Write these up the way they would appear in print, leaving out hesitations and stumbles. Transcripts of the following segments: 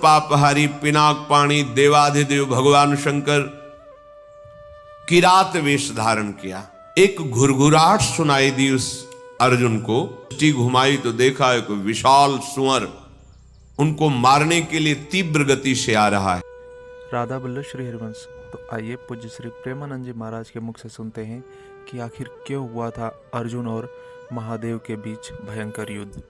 पापहारी पिनाक पाणी देवाधिदेव भगवान शंकर किरात वेश धारण किया। एक घुरघुराहट सुनाई दी उस अर्जुन को। दृष्टि घुमाई तो देखा एक विशाल सुअर उनको मारने के लिए तीव्र गति से आ रहा है। राधा बल्लभ श्री हरिवंश। तो आइए पूज्य श्री प्रेमानंद जी महाराज के मुख से सुनते हैं कि आखिर क्यों हुआ था अर्जुन और महादेव के बीच भयंकर युद्ध।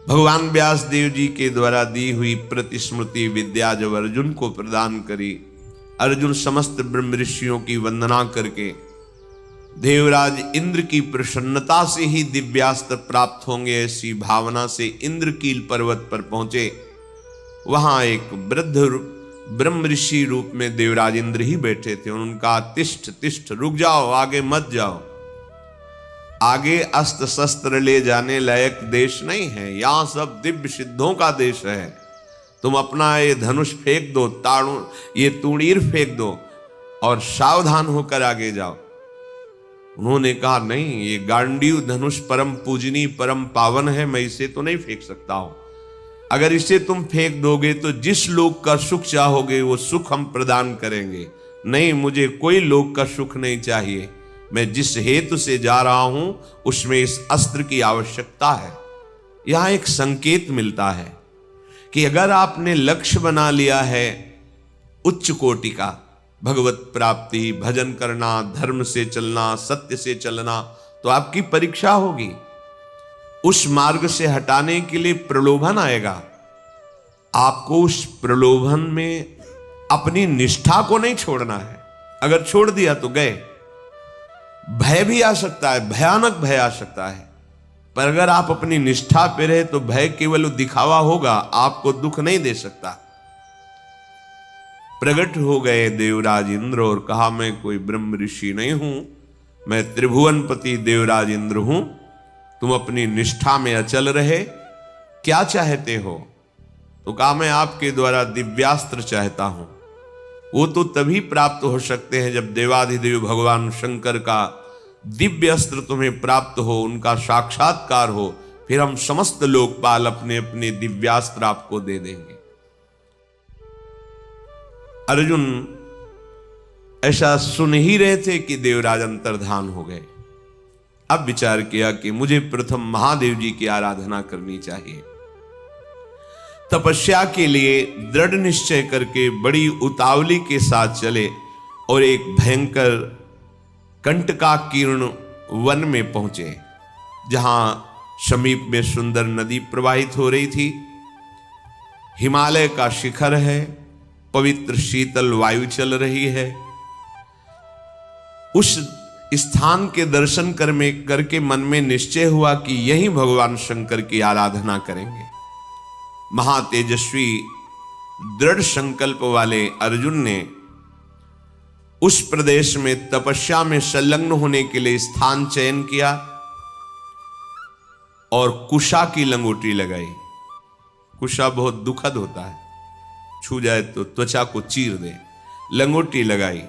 भगवान व्यास देव जी के द्वारा दी हुई प्रतिस्मृति विद्या जब अर्जुन को प्रदान करी, अर्जुन समस्त ब्रह्म ऋषियों की वंदना करके देवराज इंद्र की प्रसन्नता से ही दिव्यास्त्र प्राप्त होंगे ऐसी भावना से इंद्रकील पर्वत पर पहुंचे। वहां एक वृद्ध ब्रह्म ऋषि रूप में देवराज इंद्र ही बैठे थे। उनका तिष्ठ तिष्ठ, रुक जाओ, आगे मत जाओ, आगे अस्त्र शस्त्र ले जाने लायक देश नहीं है, यहां सब दिव्य सिद्धों का देश है। तुम अपना ये धनुष फेंक दो, ये तूणीर फेंक दो और सावधान होकर आगे जाओ। उन्होंने कहा नहीं, ये गांडीव धनुष परम पूजनी परम पावन है, मैं इसे तो नहीं फेंक सकता हूं। अगर इसे तुम फेंक दोगे तो जिस लोक का सुख चाहोगे वो सुख हम प्रदान करेंगे। नहीं, मुझे कोई लोक का सुख नहीं चाहिए, मैं जिस हेतु से जा रहा हूं उसमें इस अस्त्र की आवश्यकता है। यहां एक संकेत मिलता है कि अगर आपने लक्ष्य बना लिया है उच्च कोटि का, भगवत प्राप्ति, भजन करना, धर्म से चलना, सत्य से चलना, तो आपकी परीक्षा होगी। उस मार्ग से हटाने के लिए प्रलोभन आएगा। आपको उस प्रलोभन में अपनी निष्ठा को नहीं छोड़ना है। अगर छोड़ दिया तो गए। भय भी आ सकता है, भयानक भय आ सकता है, पर अगर आप अपनी निष्ठा पे रहे तो भय केवल दिखावा होगा, आपको दुख नहीं दे सकता। प्रकट हो गए देवराज इंद्र और कहा मैं कोई ब्रह्म ऋषि नहीं हूं, मैं त्रिभुवनपति देवराज इंद्र हूं। तुम अपनी निष्ठा में अचल रहे, क्या चाहते हो? तो कहा मैं आपके द्वारा दिव्यास्त्र चाहता हूं। वो तो तभी प्राप्त हो सकते हैं जब देवाधिदेव भगवान शंकर का दिव्य अस्त्र तुम्हें प्राप्त हो, उनका साक्षात्कार हो, फिर हम समस्त लोकपाल अपने अपने दिव्यास्त्र आपको दे देंगे। अर्जुन ऐसा सुन ही रहे थे कि देवराज अंतर्धान हो गए। अब विचार किया कि मुझे प्रथम महादेव जी की आराधना करनी चाहिए। तपस्या के लिए दृढ़ निश्चय करके बड़ी उतावली के साथ चले और एक भयंकर कंटकाकीर्ण वन में पहुंचे, जहां समीप में सुंदर नदी प्रवाहित हो रही थी। हिमालय का शिखर है, पवित्र शीतल वायु चल रही है। उस स्थान के दर्शन करके मन में निश्चय हुआ कि यहीं भगवान शंकर की आराधना करेंगे। महातेजस्वी दृढ़ संकल्प वाले अर्जुन ने उस प्रदेश में तपस्या में संलग्न होने के लिए स्थान चयन किया और कुशा की लंगोटी लगाई। कुशा बहुत दुखद होता है, छू जाए तो त्वचा को चीर दे। लंगोटी लगाई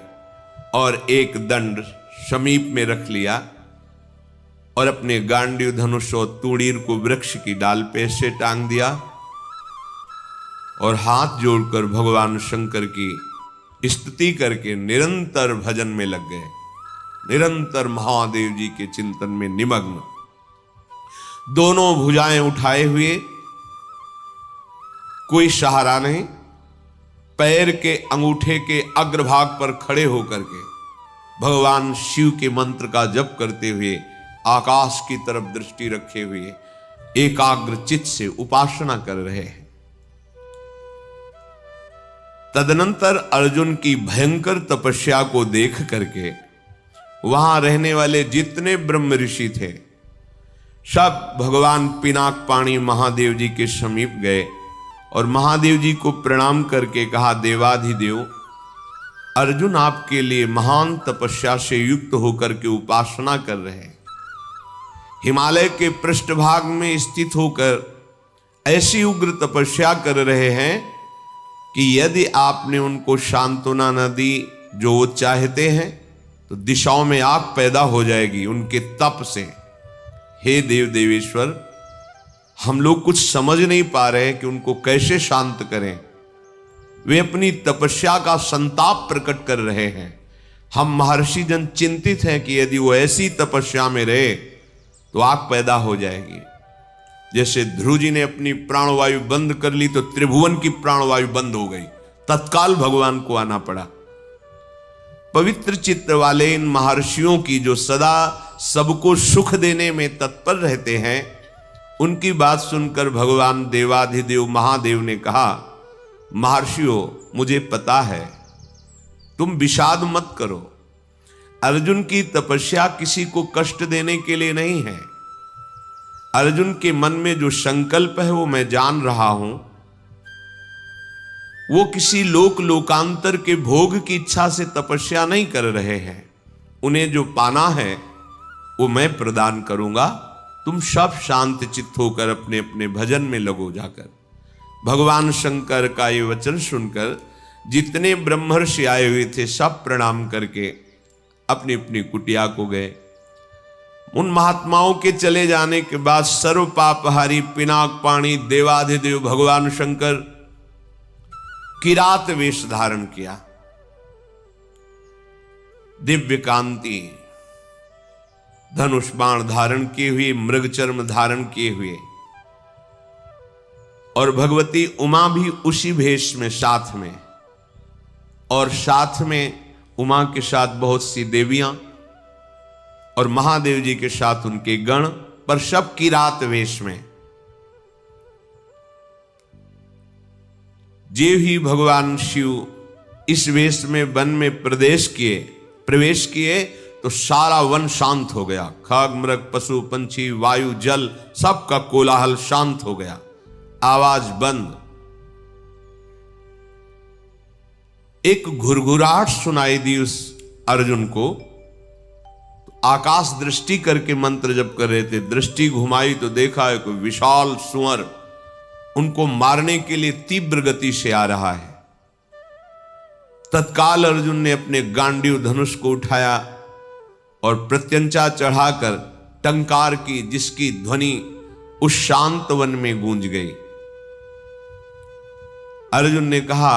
और एक दंड समीप में रख लिया और अपने गांडीव धनुष और तूणीर को वृक्ष की डाल पे से टांग दिया और हाथ जोड़कर भगवान शंकर की स्तुति करके निरंतर भजन में लग गए, निरंतर महादेव जी के चिंतन में निमग्न। दोनों भुजाएं उठाए हुए, कोई सहारा नहीं, पैर के अंगूठे के अग्रभाग पर खड़े होकर के भगवान शिव के मंत्र का जप करते हुए, आकाश की तरफ दृष्टि रखे हुए एकाग्र चित्त से उपासना कर रहे हैं। तदनंतर अर्जुन की भयंकर तपस्या को देख करके वहां रहने वाले जितने ब्रह्म ऋषि थे सब भगवान पिनाक पाणी महादेव जी के समीप गए और महादेव जी को प्रणाम करके कहा, देवाधिदेव अर्जुन आपके लिए महान तपस्या से युक्त होकर के उपासना कर रहे हैं। हिमालय के पृष्ठभाग में स्थित होकर ऐसी उग्र तपस्या कर रहे हैं कि यदि आपने उनको सांत्वना न दी जो वो चाहते हैं तो दिशाओं में आग पैदा हो जाएगी उनके तप से। हे देव देवेश्वर, हम लोग कुछ समझ नहीं पा रहे कि उनको कैसे शांत करें। वे अपनी तपस्या का संताप प्रकट कर रहे हैं। हम महर्षि जन चिंतित हैं कि यदि वो ऐसी तपस्या में रहे तो आग पैदा हो जाएगी। जैसे ध्रुव जी ने अपनी प्राणवायु बंद कर ली तो त्रिभुवन की प्राणवायु बंद हो गई, तत्काल भगवान को आना पड़ा। पवित्र चित्त वाले इन महर्षियों की जो सदा सबको सुख देने में तत्पर रहते हैं, उनकी बात सुनकर भगवान देवाधिदेव महादेव ने कहा, महर्षियों, मुझे पता है, तुम विषाद मत करो। अर्जुन की तपस्या किसी को कष्ट देने के लिए नहीं है। अर्जुन के मन में जो संकल्प है वो मैं जान रहा हूं। वो किसी लोकांतर के भोग की इच्छा से तपस्या नहीं कर रहे हैं। उन्हें जो पाना है वो मैं प्रदान करूंगा। तुम सब शांत चित्त होकर अपने अपने भजन में लगो जाकर। भगवान शंकर का ये वचन सुनकर जितने ब्रह्मर्षि आए हुए थे सब प्रणाम करके अपनी अपनी कुटिया को गए। उन महात्माओं के चले जाने के बाद सर्व पापहारी पिनाक पाणी देवाधिदेव भगवान शंकर किरात वेश धारण किया। दिव्य कांति धनुष बाण धारण किए हुए, मृगचर्म धारण किए हुए, और भगवती उमा भी उसी भेष में साथ में, और साथ में उमा के साथ बहुत सी देवियां और महादेव जी के साथ उनके गण, पर सब किरात वेश में। जे ही भगवान शिव इस वेश में वन में प्रवेश किए तो सारा वन शांत हो गया। खग मृग पशु पंछी वायु जल सबका कोलाहल शांत हो गया, आवाज बंद। एक घुरघुराहट सुनाई दी उस अर्जुन को। आकाश दृष्टि करके मंत्र जप कर रहे थे, दृष्टि घुमाई तो देखा एक विशाल सुअर उनको मारने के लिए तीव्र गति से आ रहा है। तत्काल अर्जुन ने अपने गांडीव धनुष को उठाया और प्रत्यंचा चढ़ाकर टंकार की, जिसकी ध्वनि उस शांत वन में गूंज गई। अर्जुन ने कहा,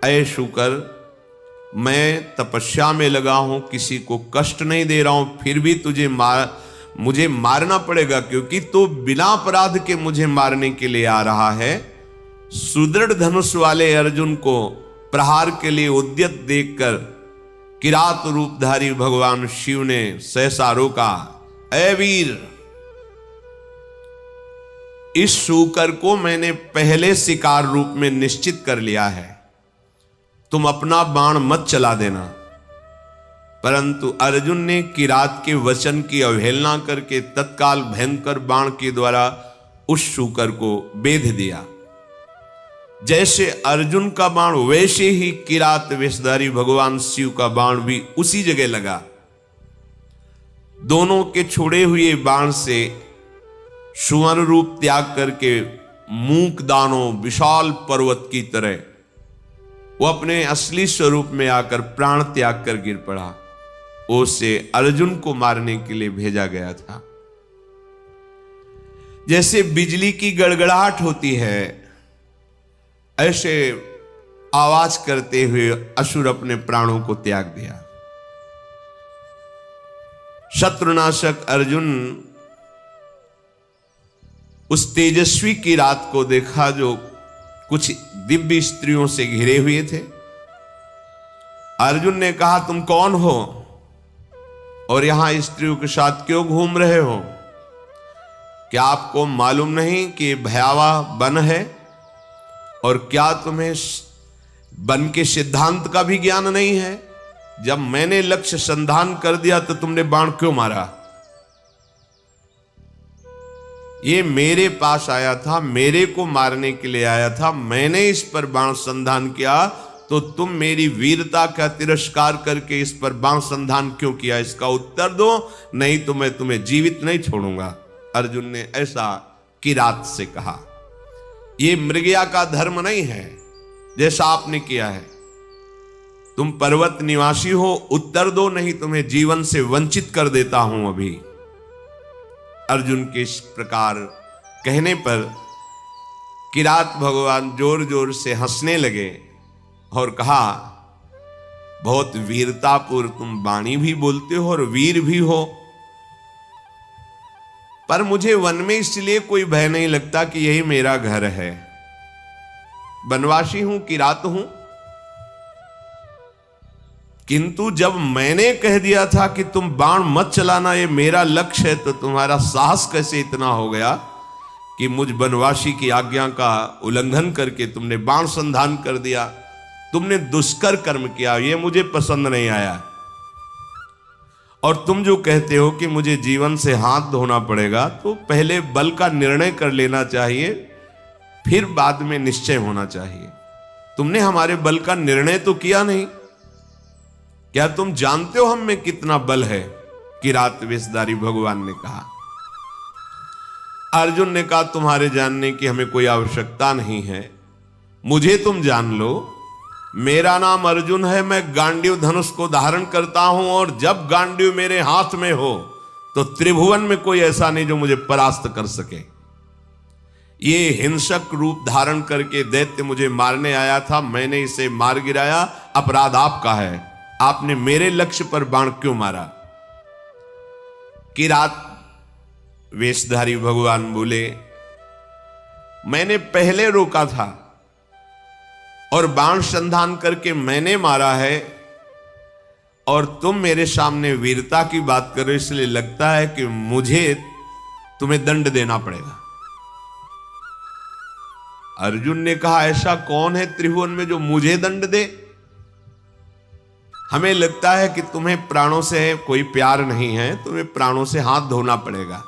ऐ शुकर, मैं तपस्या में लगा हूं, किसी को कष्ट नहीं दे रहा हूं, फिर भी मुझे मारना पड़ेगा, क्योंकि तो बिना अपराध के मुझे मारने के लिए आ रहा है। सुदृढ़ धनुष वाले अर्जुन को प्रहार के लिए उद्यत देखकर किरात रूपधारी भगवान शिव ने सहसा रोका। ऐ वीर, इस शूकर को मैंने पहले शिकार रूप में निश्चित कर लिया है, तुम अपना बाण मत चला देना। परंतु अर्जुन ने किरात के वचन की अवहेलना करके तत्काल भयंकर बाण के द्वारा उस शूकर को बेध दिया। जैसे अर्जुन का बाण वैसे ही किरात वेशधारी भगवान शिव का बाण भी उसी जगह लगा। दोनों के छोड़े हुए बाण से सुवर्ण रूप त्याग करके मूक दानों विशाल पर्वत की तरह वो अपने असली स्वरूप में आकर प्राण त्याग कर गिर पड़ा। उसे अर्जुन को मारने के लिए भेजा गया था। जैसे बिजली की गड़गड़ाहट होती है, ऐसे आवाज करते हुए असुर अपने प्राणों को त्याग दिया। शत्रुनाशक अर्जुन उस तेजस्वी की रात को देखा जो कुछ दिव्य स्त्रियों से घिरे हुए थे। अर्जुन ने कहा, तुम कौन हो और यहां स्त्रियों के साथ क्यों घूम रहे हो? क्या आपको मालूम नहीं कि भयावह वन है? और क्या तुम्हें वन के सिद्धांत का भी ज्ञान नहीं है? जब मैंने लक्ष्य संधान कर दिया तो तुमने बाण क्यों मारा? ये मेरे पास आया था, मेरे को मारने के लिए आया था, मैंने इस पर बाण संधान किया, तो तुम मेरी वीरता का तिरस्कार करके इस पर बाण संधान क्यों किया? इसका उत्तर दो, नहीं तो मैं तुम्हें जीवित नहीं छोड़ूंगा। अर्जुन ने ऐसा किरात से कहा। ये मृगया का धर्म नहीं है जैसा आपने किया है। तुम पर्वत निवासी हो, उत्तर दो, नहीं तुम्हें जीवन से वंचित कर देता हूं अभी। अर्जुन के इस प्रकार कहने पर किरात भगवान जोर जोर से हंसने लगे और कहा, बहुत वीरतापूर्व तुम वाणी भी बोलते हो और वीर भी हो, पर मुझे वन में इसलिए कोई भय नहीं लगता कि यही मेरा घर है। वनवासी हूं, किरात हूं, किंतु जब मैंने कह दिया था कि तुम बाण मत चलाना, ये मेरा लक्ष्य है, तो तुम्हारा साहस कैसे इतना हो गया कि मुझ वनवासी की आज्ञा का उल्लंघन करके तुमने बाण संधान कर दिया। तुमने दुष्कर कर्म किया, ये मुझे पसंद नहीं आया। और तुम जो कहते हो कि मुझे जीवन से हाथ धोना पड़ेगा, तो पहले बल का निर्णय कर लेना चाहिए, फिर बाद में निश्चय होना चाहिए। तुमने हमारे बल का निर्णय तो किया नहीं। क्या तुम जानते हो हम में कितना बल है? किरात वेशधारी भगवान ने कहा। अर्जुन ने कहा, तुम्हारे जानने की हमें कोई आवश्यकता नहीं है, मुझे तुम जान लो। मेरा नाम अर्जुन है, मैं गांडीव धनुष को धारण करता हूं, और जब गांडीव मेरे हाथ में हो तो त्रिभुवन में कोई ऐसा नहीं जो मुझे परास्त कर सके। ये हिंसक रूप धारण करके दैत्य मुझे मारने आया था, मैंने इसे मार गिराया, अपराध आपका है। आपने मेरे लक्ष्य पर बाण क्यों मारा? किरात वेशधारी भगवान बोले, मैंने पहले रोका था और बाण संधान करके मैंने मारा है, और तुम मेरे सामने वीरता की बात करो, इसलिए लगता है कि मुझे तुम्हें दंड देना पड़ेगा। अर्जुन ने कहा, ऐसा कौन है त्रिभुवन में जो मुझे दंड दे? हमें लगता है कि तुम्हें प्राणों से कोई प्यार नहीं है, तुम्हें प्राणों से हाथ धोना पड़ेगा।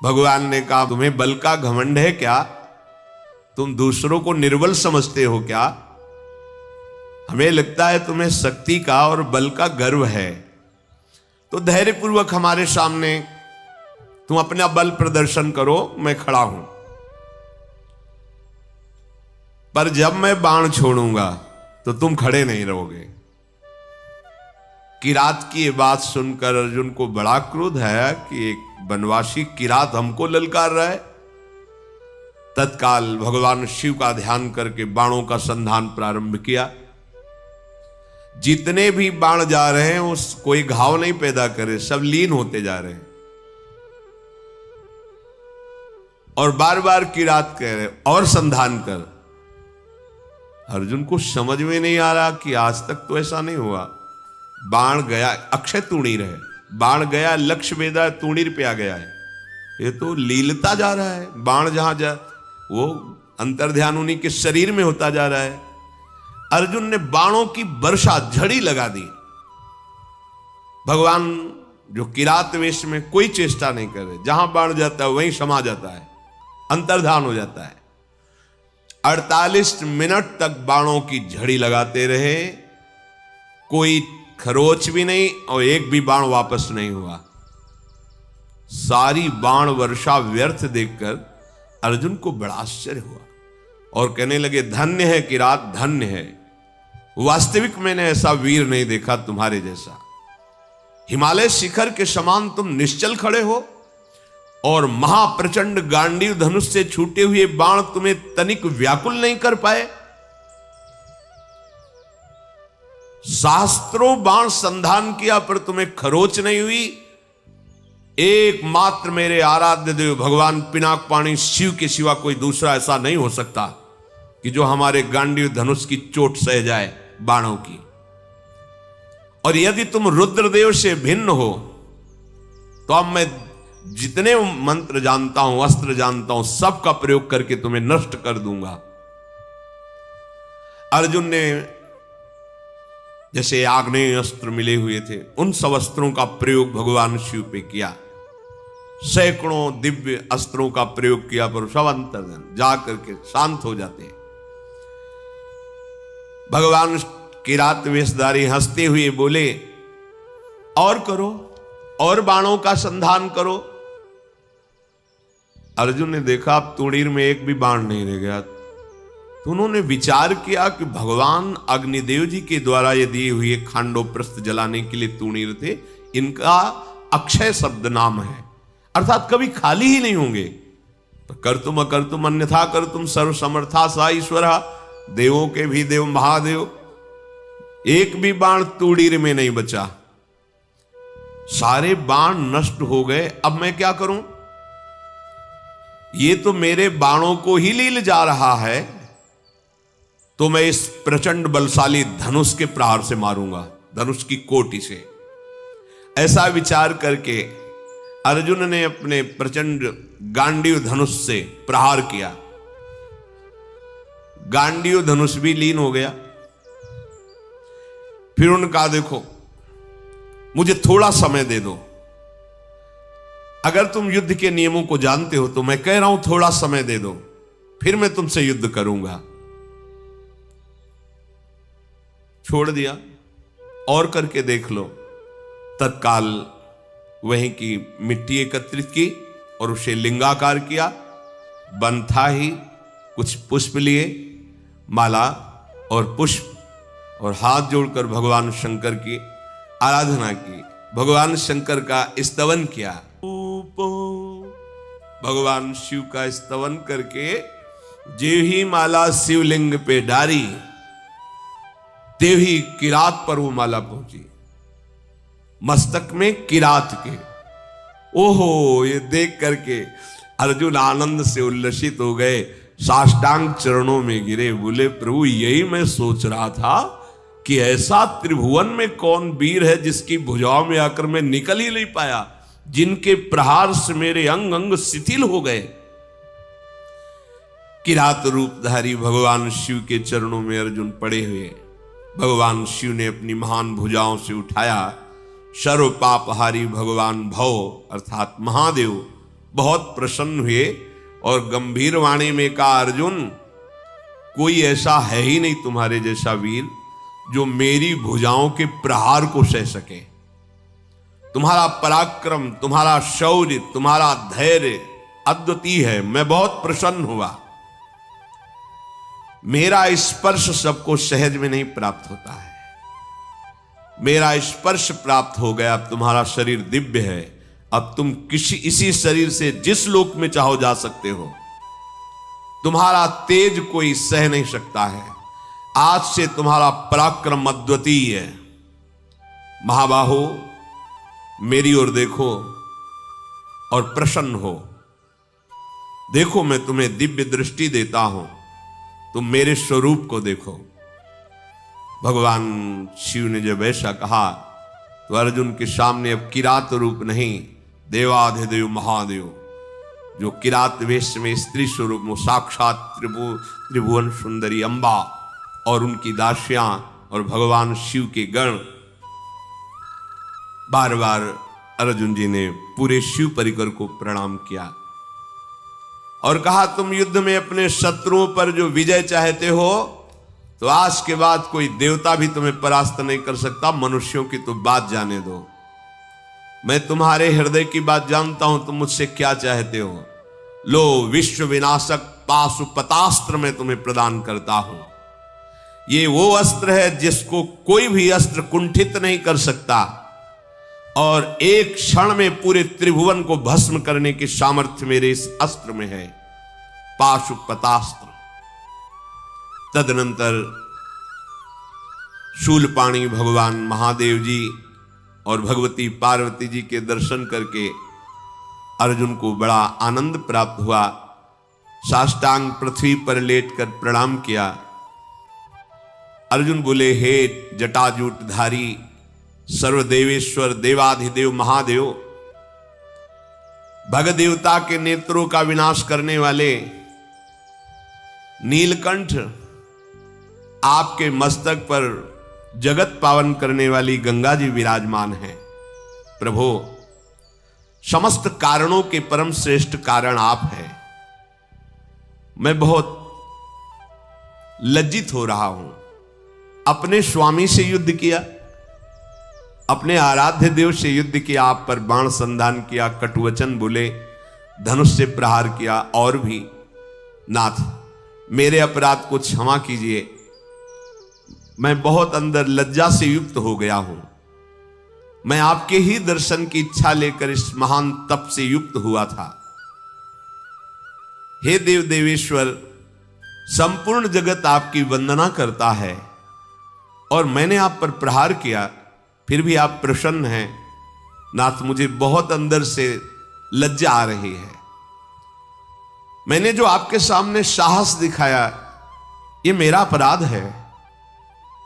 भगवान ने कहा, तुम्हें बल का घमंड है क्या? तुम दूसरों को निर्बल समझते हो क्या? हमें लगता है तुम्हें शक्ति का और बल का गर्व है। तो धैर्यपूर्वक हमारे सामने तुम अपना बल प्रदर्शन करो, मैं खड़ा हूं। पर जब मैं बाण छोड़ूंगा तो तुम खड़े नहीं रहोगे। किरात की ये बात सुनकर अर्जुन को बड़ा क्रोध है कि एक वनवासी किरात हमको ललकार रहा है। तत्काल भगवान शिव का ध्यान करके बाणों का संधान प्रारंभ किया। जितने भी बाण जा रहे हैं उस कोई घाव नहीं पैदा करे, सब लीन होते जा रहे हैं। और बार बार किरात कह रहे, और संधान कर। अर्जुन को समझ में नहीं आ रहा कि आज तक तो ऐसा नहीं हुआ। बाण गया, अक्षय तूणीर है, बाण गया, लक्ष्य वेदा तूणीर पे आ गया है। ये तो लीलता जा रहा है। बाण जहां जा वो अंतर्ध्यान उन्हीं के शरीर में होता जा रहा है। अर्जुन ने बाणों की वर्षा, झड़ी लगा दी। भगवान जो किरात वेश में कोई चेष्टा नहीं कर रहे, जहां बाण जाता है वहीं समा जाता है, अंतर्धान हो जाता है। 48 मिनट तक बाणों की झड़ी लगाते रहे, कोई खरोच भी नहीं और एक भी बाण वापस नहीं हुआ। सारी बाण वर्षा व्यर्थ देखकर अर्जुन को बड़ा आश्चर्य हुआ और कहने लगे, धन्य है किरात, धन्य है। वास्तविक मैंने ऐसा वीर नहीं देखा तुम्हारे जैसा। हिमालय शिखर के समान तुम निश्चल खड़े हो और महाप्रचंड गांडीव धनुष से छूटे हुए बाण तुम्हें तनिक व्याकुल नहीं कर पाए। शास्त्रों बाण संधान किया पर तुम्हें खरोच नहीं हुई। एकमात्र मेरे आराध्य देव भगवान पिनाकपाणी शिव के सिवा कोई दूसरा ऐसा नहीं हो सकता कि जो हमारे गांडीव धनुष की चोट सह जाए बाणों की। और यदि तुम रुद्रदेव से भिन्न हो तो अब मैं जितने मंत्र जानता हूं, अस्त्र जानता हूं, सबका प्रयोग करके तुम्हें नष्ट कर दूंगा। अर्जुन ने जैसे आग्नेय अस्त्र मिले हुए थे, उन सब अस्त्रों का प्रयोग भगवान शिव पे किया। सैकड़ों दिव्य अस्त्रों का प्रयोग किया पर सब अंतर्धान जा करके शांत हो जाते हैं। भगवान किरात वेशधारी हंसते हुए बोले, और करो, और बाणों का संधान करो। अर्जुन ने देखा अब तूणीर में एक भी बाण नहीं रह गया। तो उन्होंने विचार किया कि भगवान अग्निदेव जी के द्वारा ये दिए हुए खांडो प्रस्थ जलाने के लिए तूणीर थे, इनका अक्षय शब्द नाम है। अर्थात कभी खाली ही नहीं होंगे। कर्तुम अकर्तुम अन्यथा कर्तुम सर्व समर्था सा ईश्वर, देवों के भी देव महादेव, एक भी बाण तूड़ीर में नहीं बचा, सारे बाण नष्ट हो गए। अब मैं क्या करूं? ये तो मेरे बाणों को ही लील जा रहा है, तो मैं इस प्रचंड बलशाली धनुष के प्रहार से मारूंगा, धनुष की कोटि से। ऐसा विचार करके अर्जुन ने अपने प्रचंड गांडीव धनुष से प्रहार किया। गांडीव धनुष भी लीन हो गया। फिर उनका देखो, मुझे थोड़ा समय दे दो, अगर तुम युद्ध के नियमों को जानते हो तो मैं कह रहा हूं थोड़ा समय दे दो, फिर मैं तुमसे युद्ध करूंगा। छोड़ दिया, और करके देख लो। तत्काल वहीं की मिट्टी एकत्रित की और उसे लिंगाकार किया। बन था ही, कुछ पुष्प लिए, माला और पुष्प, और हाथ जोड़कर भगवान शंकर की आराधना की, भगवान शंकर का स्तवन किया। भगवान शिव का स्तवन करके जे ही माला शिवलिंग पे डारी, तेही किरात पर वो माला पहुंची, मस्तक में किरात के। ओहो, ये देख करके अर्जुन आनंद से उल्लसित हो गए, साष्टांग चरणों में गिरे, बोले प्रभु यही मैं सोच रहा था कि ऐसा त्रिभुवन में कौन वीर है जिसकी भुजाओं में आकर मैं निकल ही नहीं पाया, जिनके प्रहार से मेरे अंग अंग शिथिल हो गए। किरात रूपधारी भगवान शिव के चरणों में अर्जुन पड़े हुए, भगवान शिव ने अपनी महान भुजाओं से उठाया। सर्व पापहारी भगवान भव अर्थात महादेव बहुत प्रसन्न हुए और गंभीर वाणी में कहा, अर्जुन कोई ऐसा है ही नहीं तुम्हारे जैसा वीर जो मेरी भुजाओं के प्रहार को सह सके। तुम्हारा पराक्रम, तुम्हारा शौर्य, तुम्हारा धैर्य अद्वितीय है। मैं बहुत प्रसन्न हुआ। मेरा स्पर्श सबको सहज में नहीं प्राप्त होता है, मेरा स्पर्श प्राप्त हो गया। अब तुम्हारा शरीर दिव्य है, अब तुम इसी शरीर से जिस लोक में चाहो जा सकते हो। तुम्हारा तेज कोई सह नहीं सकता है। आज से तुम्हारा पराक्रम अद्वितीय है। महाबाहो, मेरी ओर देखो और प्रसन्न हो। देखो, मैं तुम्हें दिव्य दृष्टि देता हूं, तुम मेरे स्वरूप को देखो। भगवान शिव ने जब ऐसा कहा तो अर्जुन के सामने अब किरात रूप नहीं, देवाधिदेव महादेव जो किरात वेश में स्त्री स्वरूप में साक्षात त्रिभुवन सुंदरी अंबा और उनकी दासियां और भगवान शिव के गण, बार बार अर्जुन जी ने पूरे शिव परिकर को प्रणाम किया और कहा, तुम युद्ध में अपने शत्रुओं पर जो विजय चाहते हो तो आज के बाद कोई देवता भी तुम्हें परास्त नहीं कर सकता। मनुष्यों की तो बात जाने दो, मैं तुम्हारे हृदय की बात जानता हूं, तुम मुझसे क्या चाहते हो। लो, विश्व विनाशक पाशुपतास्त्र मैं तुम्हें प्रदान करता हूं। ये वो अस्त्र है जिसको कोई भी अस्त्र कुंठित नहीं कर सकता और एक क्षण में पूरे त्रिभुवन को भस्म करने की सामर्थ्य मेरे इस अस्त्र में है, पाशुपतास्त्र। तदनंतर शूलपाणी भगवान महादेव जी और भगवती पार्वती जी के दर्शन करके अर्जुन को बड़ा आनंद प्राप्त हुआ। साष्टांग पृथ्वी पर लेटकर प्रणाम किया। अर्जुन बोले, हे जटाजूटधारी सर्वदेवेश्वर देवाधिदेव महादेव, भगदेवता के नेत्रों का विनाश करने वाले नीलकंठ, आपके मस्तक पर जगत पावन करने वाली गंगा जी विराजमान है। प्रभु, समस्त कारणों के परम श्रेष्ठ कारण आप हैं। मैं बहुत लज्जित हो रहा हूं। अपने स्वामी से युद्ध किया, अपने आराध्य देव से युद्ध किया, आप पर बाण संधान किया, कटुवचन बोले, धनुष से प्रहार किया, और भी नाथ मेरे अपराध को क्षमा कीजिए। मैं बहुत अंदर लज्जा से युक्त हो गया हूं। मैं आपके ही दर्शन की इच्छा लेकर इस महान तप से युक्त हुआ था। हे देव देवेश्वर, संपूर्ण जगत आपकी वंदना करता है और मैंने आप पर प्रहार किया, फिर भी आप प्रसन्न हैं। नाथ, मुझे बहुत अंदर से लज्जा आ रही है। मैंने जो आपके सामने साहस दिखाया, ये मेरा अपराध है।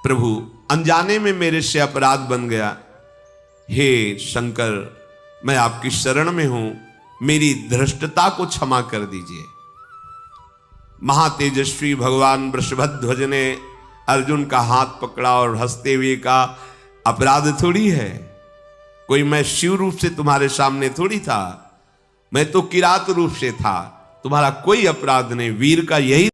प्रभु, अनजाने में मेरे से अपराध बन गया। हे शंकर, मैं आपकी शरण में हूं, मेरी धृष्टता को क्षमा कर दीजिए। महातेजस्वी भगवान वृषभध्वज ने अर्जुन का हाथ पकड़ा और हंसते हुए कहा, अपराध थोड़ी है, कोई मैं शिव रूप से तुम्हारे सामने थोड़ी था, मैं तो किरात रूप से था, तुम्हारा कोई अपराध नहीं। वीर का यही